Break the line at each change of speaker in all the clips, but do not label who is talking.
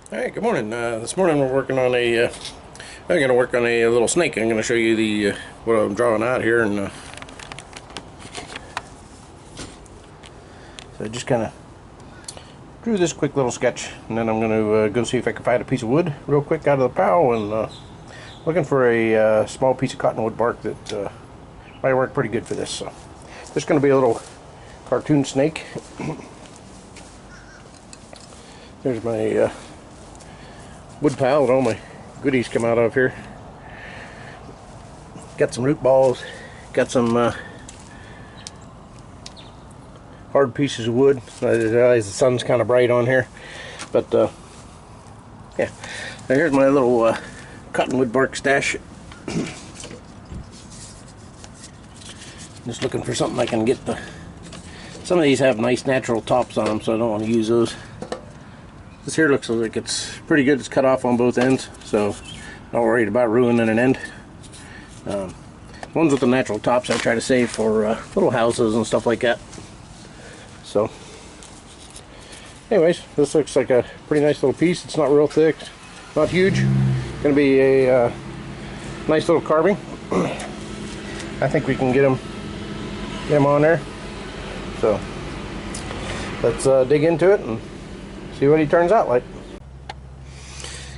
All right, good morning. This morning we're working on I'm going to work on a little snake. I'm going to show you the what I'm drawing out here, and so I just kind of drew this quick little sketch, and then I'm going to go see if I can find a piece of wood real quick out of the pile, and looking for a small piece of cottonwood bark that might work pretty good for this. So this is going to be a little cartoon snake. There's my wood pile that all my goodies come out of here. Got some root balls, got some hard pieces of wood. I realize the sun's kind of bright on here, but yeah. Now here's my little cottonwood bark stash. Just looking for something I can get some of these have nice natural tops on them, so I don't want to use those. This here looks like it's pretty good. It's cut off on both ends, so not worried about ruining an end. Ones with the natural tops I try to save for little houses and stuff like that. So anyways, this looks like a pretty nice little piece. It's not real thick, not huge. Gonna be a nice little carving. I think we can get him on there. So let's dig into it and see what he turns out like.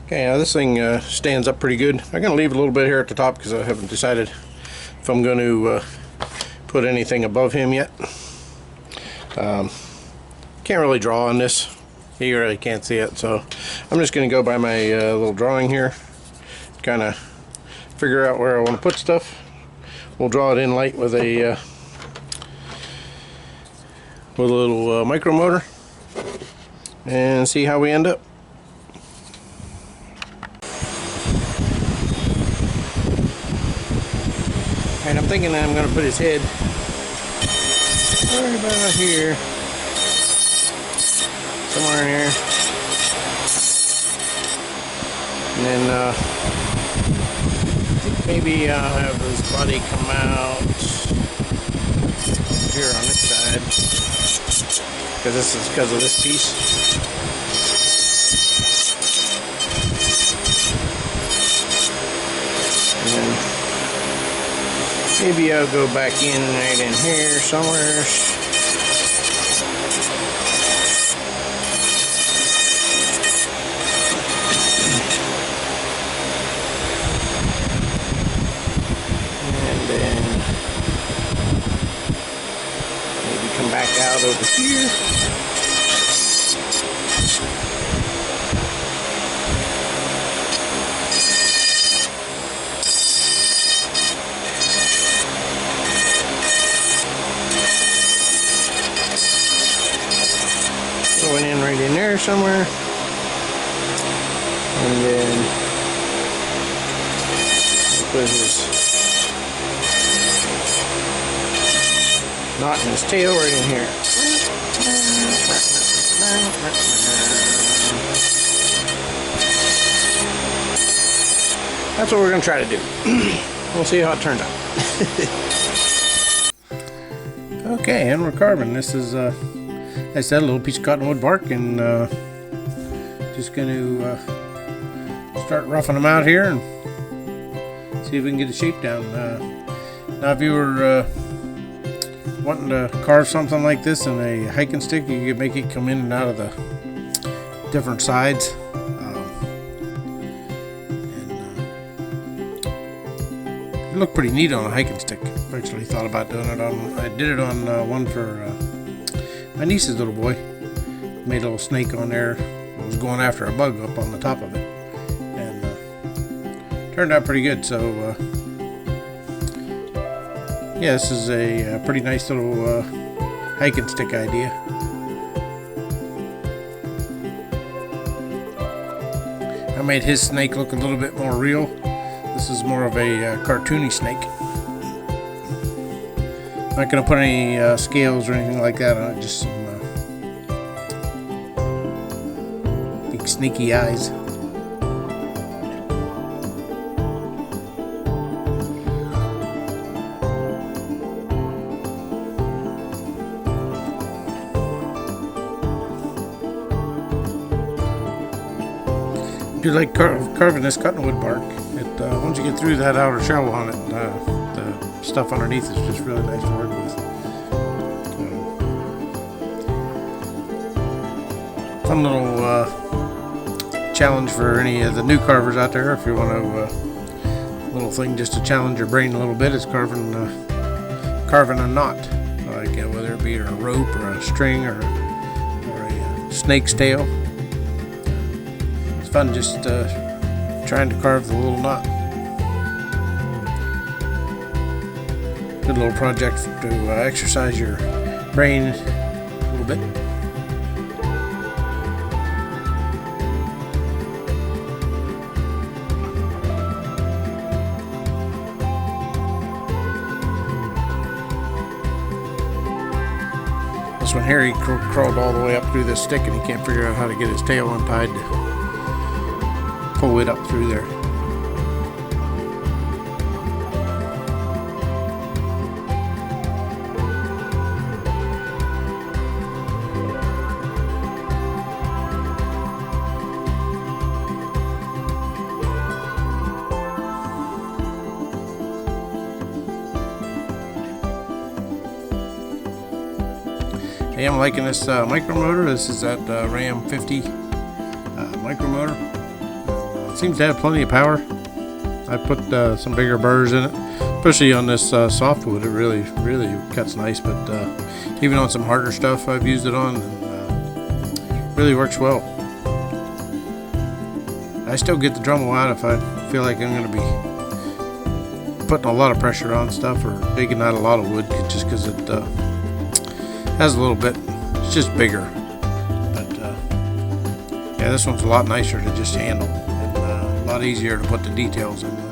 Okay, now this thing stands up pretty good. I'm going to leave a little bit here at the top because I haven't decided if I'm going to put anything above him yet. Can't really draw on this. You really can't see it, so I'm just going to go by my little drawing here. Kind of figure out where I want to put stuff. We'll draw it in light with a little micro motor and see how we end up. And I'm thinking that I'm going to put his head right about here, somewhere in here, and then I think maybe I'll have his body come out here on this side, because this is because of this piece. And then maybe I'll go back in right in here somewhere. And then maybe come back out over here. Going in right in there somewhere, and then put his knot in his tail right in here. That's what we're going to try to do. We'll see how it turns out. Okay, and we're carving. This is I said a little piece of cottonwood bark, and just going to start roughing them out here and see if we can get the shape down. Now if you were wanting to carve something like this in a hiking stick, you could make it come in and out of the different sides. It looked pretty neat on a hiking stick. I actually thought about doing it on, I did it on one for my niece's little boy. Made a little snake on there. It was going after a bug up on the top of it, and turned out pretty good. So yeah, this is a pretty nice little hiking stick idea. I made his snake look a little bit more real. This is more of a cartoony snake. Not going to put any scales or anything like that on it, just some big sneaky eyes. If you like carving this cottonwood bark, once you get through that outer shell on it, the stuff underneath is just really nice to work with. Fun little challenge for any of the new carvers out there. If you want to, little thing just to challenge your brain a little bit, is carving a knot, like whether it be a rope or a string or a snake's tail. It's fun just trying to carve the little knot. Good little project to exercise your brain a little bit. This one here, he crawled all the way up through this stick and he can't figure out how to get his tail untied to pull it up through there. Hey, I'm liking this micro motor. This is that Ram 50 micro motor. It seems to have plenty of power. I put some bigger burrs in it, especially on this softwood. It really cuts nice, but even on some harder stuff I've used it on, and really works well. I still get the Dremel out if I feel like I'm going to be putting a lot of pressure on stuff or digging out a lot of wood, just because it has a little bit, it's just bigger. But yeah, this one's a lot nicer to just handle, and a lot easier to put the details in with.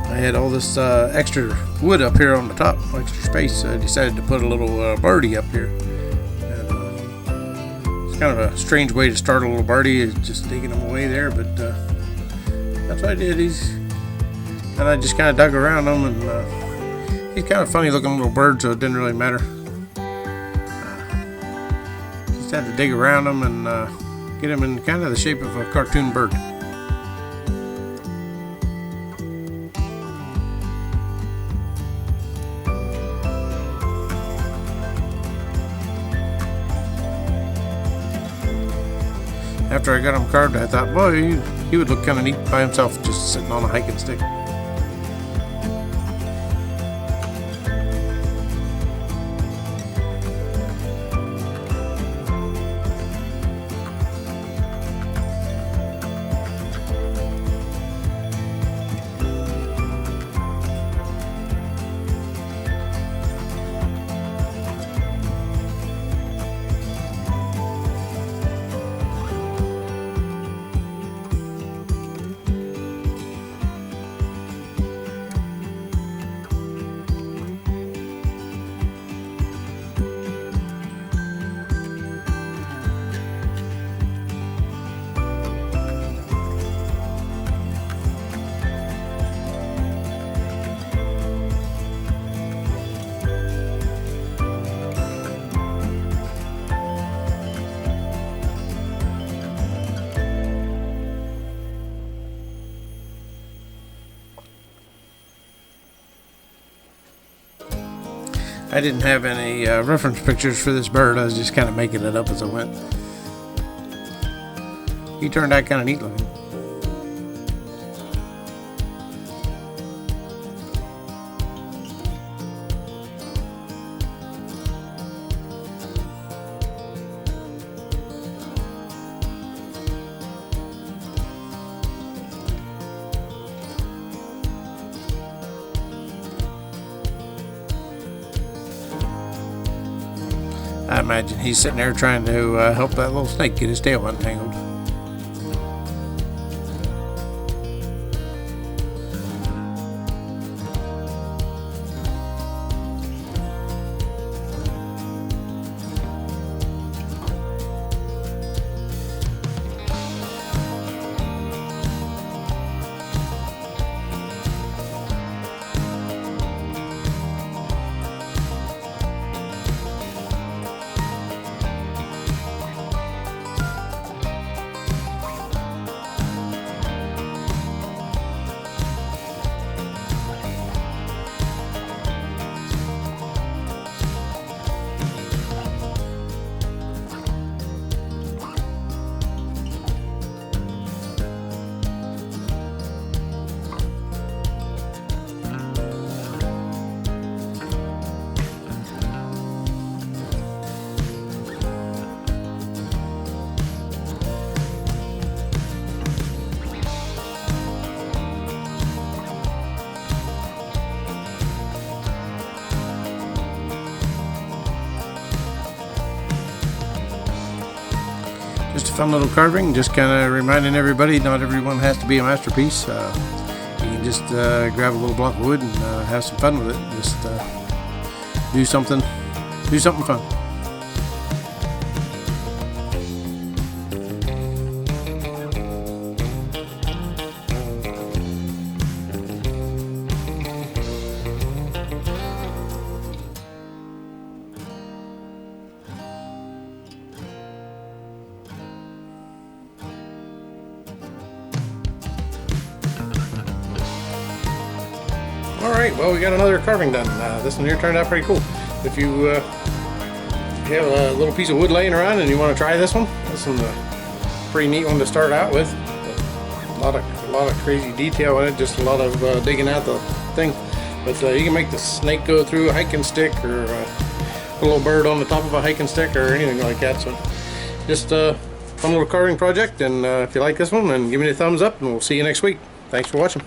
I had all this extra wood up here on the top, extra space, so I decided to put a little birdie up here. And, it's kind of a strange way to start a little birdie, is just digging them away there, but that's what I did. And I just kind of dug around them, and he's kind of funny looking little bird, so it didn't really matter. Just had to dig around them and get him in kind of the shape of a cartoon bird. After I got him carved, I thought, boy, he would look kind of neat by himself, just sitting on a hiking stick. I didn't have any reference pictures for this bird. I was just kind of making it up as I went. He turned out kind of neat looking. I imagine he's sitting there trying to help that little snake get his tail untangled. Just a fun little carving, just kind of reminding everybody not everyone has to be a masterpiece. You can just grab a little block of wood and have some fun with it. Just do something fun. Alright, well, we got another carving done. This one here turned out pretty cool. If you have a little piece of wood laying around and you want to try this one's a pretty neat one to start out with. A lot of crazy detail in it, just a lot of digging out the thing. But you can make the snake go through a hiking stick, or put a little bird on the top of a hiking stick, or anything like that. So just a fun little carving project, and if you like this one, then give me a thumbs up, and we'll see you next week. Thanks for watching.